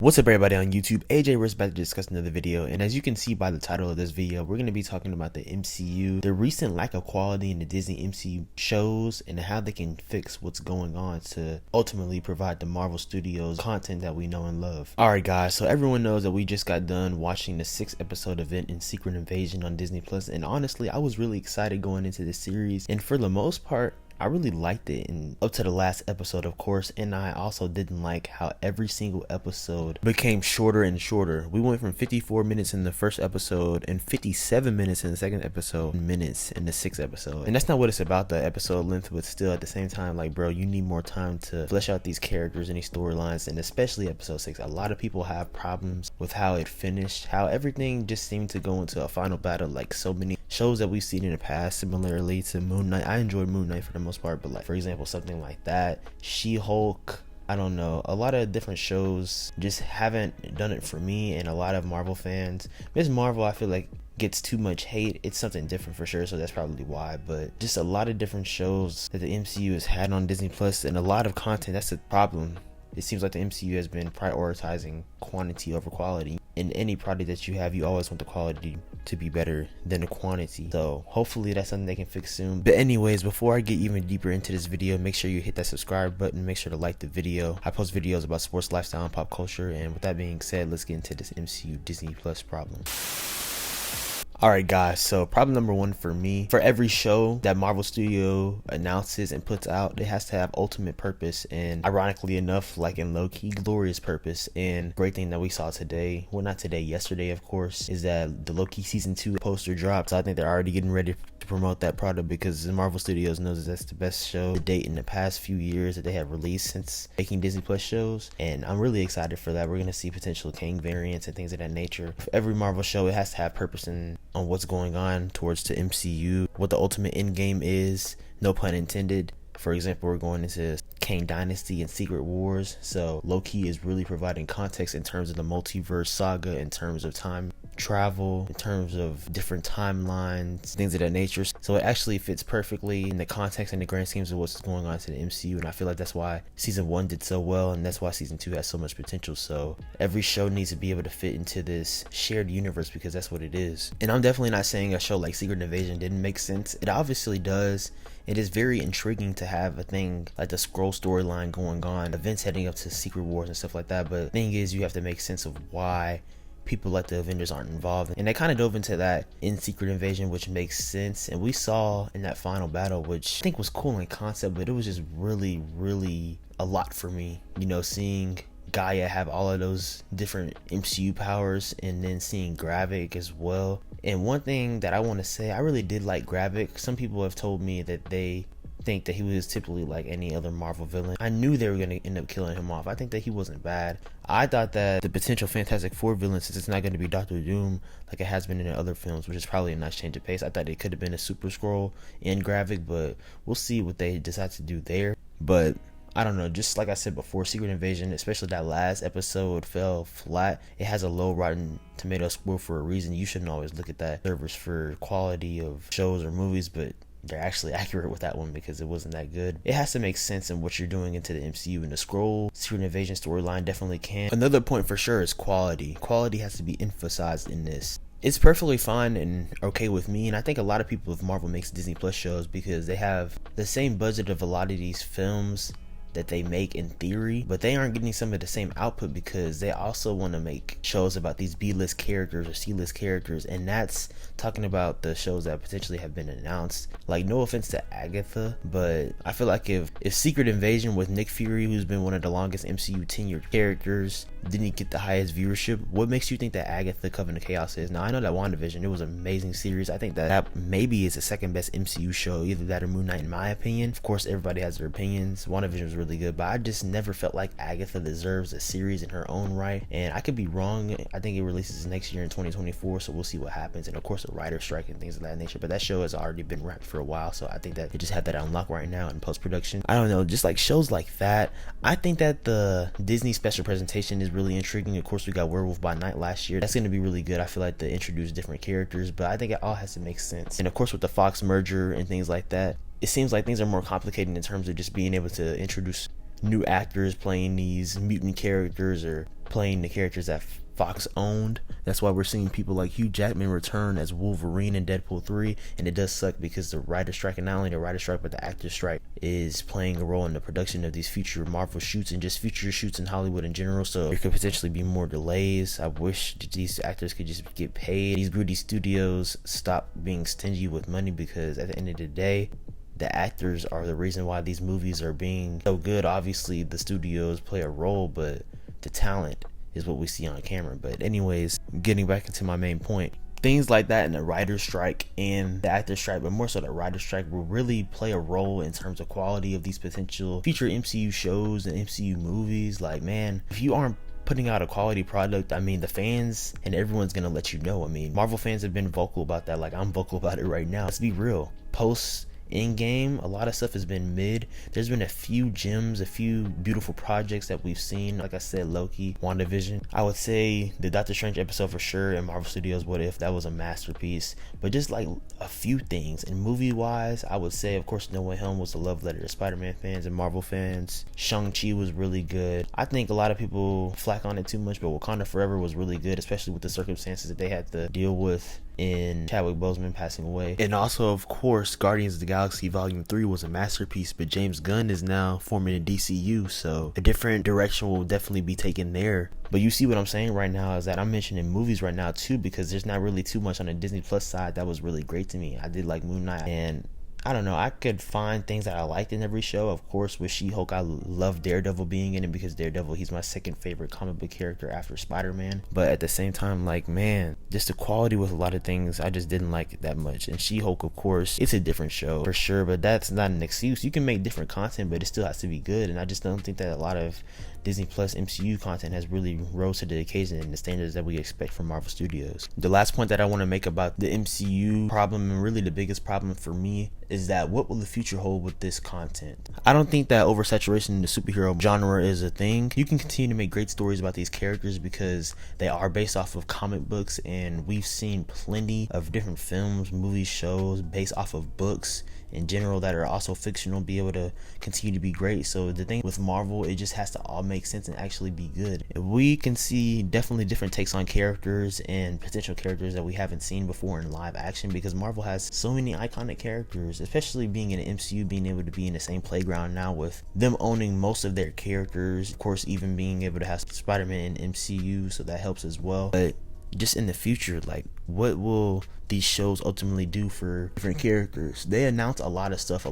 What's up everybody on YouTube? AJ Risk back to discuss another video, and as you can see by the title of this video, we're going to be talking about the MCU, the recent lack of quality in the Disney MCU shows, and how they can fix what's going on to ultimately provide the Marvel Studios content that we know and love. Alright guys, so everyone knows that we just got done watching the 6th episode event in Secret Invasion on Disney Plus, and honestly I was really excited going into this series, and for the most part I really liked it, and up to the last episode of course, and I also didn't like how every single episode became shorter and shorter. We went from 54 minutes in the first episode and 57 minutes in the second episode, minutes in the 6th episode. And that's not what it's about, the episode length, but still at the same time, like bro, you need more time to flesh out these characters and these storylines, and especially episode 6. A lot of people have problems with how it finished, how everything just seemed to go into a final battle like so many shows that we've seen in the past. Similarly to Moon Knight, I enjoyed Moon Knight for the most part, but like for example something like that, She-Hulk, I don't know, a lot of different shows just haven't done it for me, and a lot of Marvel fans, Ms. Marvel I feel like gets too much hate. It's something different for sure, so that's probably why, but just a lot of different shows that the MCU has had on Disney Plus and a lot of content. That's the problem. It seems like the MCU has been prioritizing quantity over quality. In any product that you have, you always want the quality to be better than the quantity. So hopefully that's something they can fix soon. But anyways, before I get even deeper into this video, make sure you hit that subscribe button. Make sure to like the video. I post videos about sports, lifestyle, and pop culture. And with that being said, let's get into this MCU Disney Plus problem. Alright guys, so problem number one for me, for every show that Marvel Studio announces and puts out, it has to have ultimate purpose, and ironically enough, like in Loki, glorious purpose. And great thing that we saw today, well not today, yesterday of course, is that the Loki season 2 poster dropped. So I think they're already getting ready to promote that product, because the Marvel Studios knows that that's the best show to date in the past few years that they have released since making Disney Plus shows, and I'm really excited for that. We're going to see potential Kang variants and things of that nature. For every Marvel show, it has to have purpose on what's going on towards the MCU, what the ultimate end game is, no pun intended. For example, we're going into Kang Dynasty and Secret Wars, so Loki is really providing context in terms of the multiverse saga, in terms of time travel, in terms of different timelines, things of that nature. So it actually fits perfectly in the context and the grand schemes of what's going on to the MCU, and I feel like that's why season 1 did so well, and that's why season 2 has so much potential. So every show needs to be able to fit into this shared universe, because that's what it is. And I'm definitely not saying a show like Secret Invasion didn't make sense. It obviously does. It is very intriguing to have a thing like the Skrull storyline going on, events heading up to Secret Wars and stuff like that, but the thing is, you have to make sense of why people like the Avengers aren't involved, and they kind of dove into that in Secret Invasion, which makes sense. And we saw in that final battle, which I think was cool in concept, but it was just really a lot for me, you know, seeing Gaia have all of those different MCU powers, and then seeing Gravik as well. And one thing that I want to say, I really did like Gravik. Some people have told me that they think that he was typically like any other Marvel villain. I knew they were going to end up killing him off. I think that he wasn't bad. I thought that the potential Fantastic Four villain, since it's not going to be Doctor Doom like it has been in the other films, which is probably a nice change of pace, I thought it could have been a Super Skrull in Gravik, but we'll see what they decide to do there. But I don't know, just like I said before, Secret Invasion, especially that last episode, fell flat. It has a low Rotten Tomato score for a reason. You shouldn't always look at that service for quality of shows or movies, but they're actually accurate with that one because it wasn't that good. It has to make sense in what you're doing into the MCU, and the Skrull Secret Invasion storyline definitely can. Another point for sure is quality. Quality has to be emphasized in this. It's perfectly fine and okay with me, and I think a lot of people with Marvel makes Disney Plus shows because they have the same budget of a lot of these films that they make in theory, but they aren't getting some of the same output because they also want to make shows about these B-list characters or C-list characters, and that's talking about the shows that potentially have been announced. Like, no offense to Agatha, but I feel like if Secret Invasion with Nick Fury, who's been one of the longest MCU tenured characters, didn't get the highest viewership, what makes you think that Agatha Covenant of Chaos is? Now I know that WandaVision, it was an amazing series. I think that maybe is the second best MCU show, either that or Moon Knight in my opinion. Of course everybody has their opinions. WandaVision was really good, but I just never felt like Agatha deserves a series in her own right, and I could be wrong. I think it releases next year in 2024, so we'll see what happens, and of course a writer strike and things of that nature, but that show has already been wrapped for a while, so I think that they just have that on lock right now in post-production. I don't know, just like shows like that. I think that the Disney special presentation is really intriguing. Of course we got Werewolf by Night last year. That's going to be really good. I feel like they introduce different characters, but I think it all has to make sense. And of course with the Fox merger and things like that, it seems like things are more complicated in terms of just being able to introduce new actors playing these mutant characters, or playing the characters that Fox owned. That's why we're seeing people like Hugh Jackman return as Wolverine in Deadpool 3, and it does suck because the writer's strike, and not only the writer's strike but the actor's strike, is playing a role in the production of these future Marvel shoots and just future shoots in Hollywood in general. So there could potentially be more delays. I wish these actors could just get paid. These greedy studios stop being stingy with money, because at the end of the day, the actors are the reason why these movies are being so good. Obviously the studios play a role, but the talent is what we see on camera. But anyways, getting back into my main point, things like that and the writer's strike and the actor's strike, but more so the writer's strike, will really play a role in terms of quality of these potential future MCU shows and MCU movies. Like, man, if you aren't putting out a quality product, I mean, the fans and everyone's gonna let you know. I mean, Marvel fans have been vocal about that. Like, I'm vocal about it right now. Let's be real. Post Endgame, a lot of stuff has been mid. There's been a few gems, a few beautiful projects that we've seen. Like I said, Loki, WandaVision. I would say the Doctor Strange episode for sure, and Marvel Studios What If, that was a masterpiece. But just like a few things. And movie wise, I would say, of course, No Way Home was a love letter to Spider-Man fans and Marvel fans. Shang-Chi was really good. I think a lot of people flack on it too much, but Wakanda Forever was really good, especially with the circumstances that they had to deal with in Chadwick Boseman passing away. And also, of course, Guardians of the Galaxy Volume 3 was a masterpiece, but James Gunn is now forming a DCU, so a different direction will definitely be taken there. But you see what I'm saying right now is that I'm mentioning movies right now too, because there's not really too much on the Disney Plus side that was really great to me. I did like Moon Knight, and I don't know, I could find things that I liked in every show. Of course, with She-Hulk, I love Daredevil being in it, because Daredevil, he's my second favorite comic book character after Spider-Man. But at the same time, like, man, just the quality with a lot of things, I just didn't like it that much. And She-Hulk, of course, it's a different show for sure, but that's not an excuse. You can make different content, but it still has to be good. And I just don't think that a lot of Disney Plus MCU content has really rose to the occasion and the standards that we expect from Marvel Studios. The last point that I want to make about the MCU problem, and really the biggest problem for me, is that what will the future hold with this content? I don't think that oversaturation in the superhero genre is a thing. You can continue to make great stories about these characters because they are based off of comic books, and we've seen plenty of different films, movies, shows based off of books in general that are also fictional be able to continue to be great. So the thing with Marvel, it just has to all make sense and actually be good. We can see definitely different takes on characters and potential characters that we haven't seen before in live action, because Marvel has so many iconic characters, especially being in the MCU, being able to be in the same playground now with them owning most of their characters. Of course, even being able to have Spider-Man in MCU, so that helps as well. But just in the future, like, what will these shows ultimately do for different characters? They announce a lot of stuff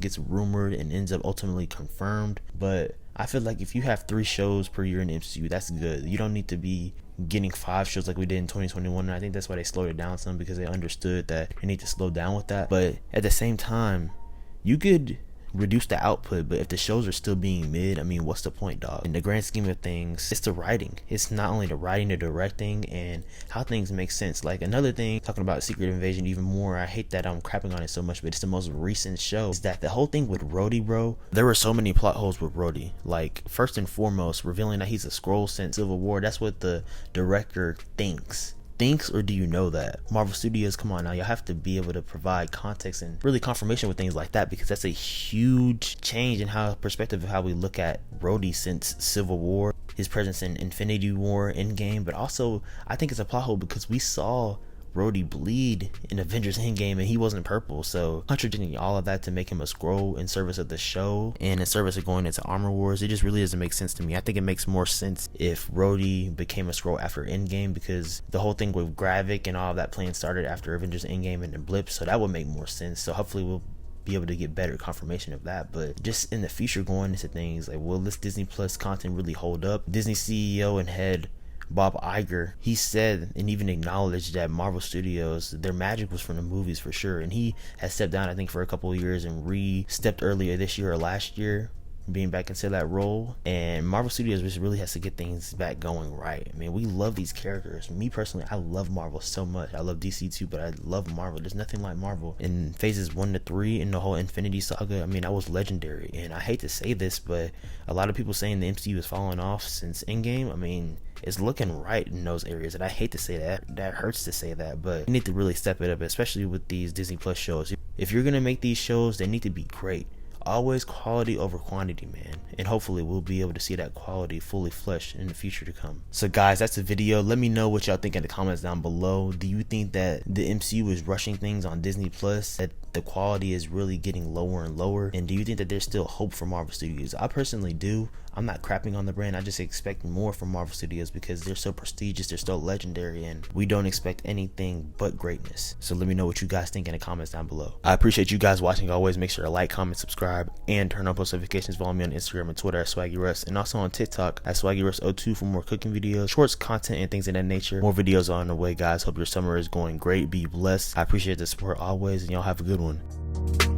gets rumored and ends up ultimately confirmed, but I feel like if you have 3 shows per year in the MCU, that's good. You don't need to be getting 5 shows like we did in 2021, and I think that's why they slowed it down some, because they understood that they need to slow down with that. But at the same time, you could reduce the output, but if the shows are still being mid, I mean, what's the point, dog? In the grand scheme of things, it's the writing. It's not only the writing, the directing, and how things make sense. Like, another thing, talking about Secret Invasion even more, I hate that I'm crapping on it so much, but it's the most recent show, is that the whole thing with Rhodey, bro, there were so many plot holes with Rhodey. Like, first and foremost, revealing that he's a Skrull since Civil War. That's what the director thinks, or do you know that? Marvel Studios, come on now, y'all have to be able to provide context and really confirmation with things like that, because that's a huge change in how perspective of how we look at Rhodey since Civil War, his presence in Infinity War, Endgame. But also, I think it's a plot hole because we saw Rhodey bleed in Avengers Endgame and he wasn't purple, so contradicting all of that to make him a Skrull in service of the show and in service of going into Armor Wars, it just really doesn't make sense to me. I think it makes more sense if Rhodey became a Skrull after Endgame, because the whole thing with Gravik and all of that plan started after Avengers Endgame and the blip, so that would make more sense. So hopefully we'll be able to get better confirmation of that. But just in the future, going into things like, will this Disney Plus content really hold up? Disney CEO and head Bob Iger, he said and even acknowledged that Marvel Studios, their magic was from the movies for sure, and he has stepped down I think for a couple of years and re-stepped earlier this year or last year, being back into that role. And Marvel Studios just really has to get things back going right. I mean, we love these characters. Me personally, I love Marvel so much. I love DC too, but I love Marvel. There's nothing like Marvel. In phases 1 to 3 in the whole Infinity Saga, I mean, that was legendary. And I hate to say this, but a lot of people saying the MCU is falling off since Endgame. I mean, it's looking right in those areas, and I hate to say that. That hurts to say that, but you need to really step it up, especially with these Disney Plus shows. If you're gonna make these shows, they need to be great. Always quality over quantity, man. And hopefully we'll be able to see that quality fully fleshed in the future to come. So guys, that's the video. Let me know what y'all think in the comments down below. Do you think that the MCU is rushing things on Disney Plus, that the quality is really getting lower and lower? And do you think that there's still hope for Marvel Studios? I personally do. I'm not crapping on the brand. I just expect more from Marvel Studios because they're so prestigious, they're so legendary, and we don't expect anything but greatness. So let me know what you guys think in the comments down below. I appreciate you guys watching. Always make sure to like, comment, subscribe, and turn on post notifications. Follow me on Instagram and Twitter at SwaggyRuss, and also on TikTok at SwaggyRuss02 for more cooking videos, shorts, content, and things of that nature. More videos are on the way, guys. Hope your summer is going great. Be blessed. I appreciate the support always, and y'all have a good one.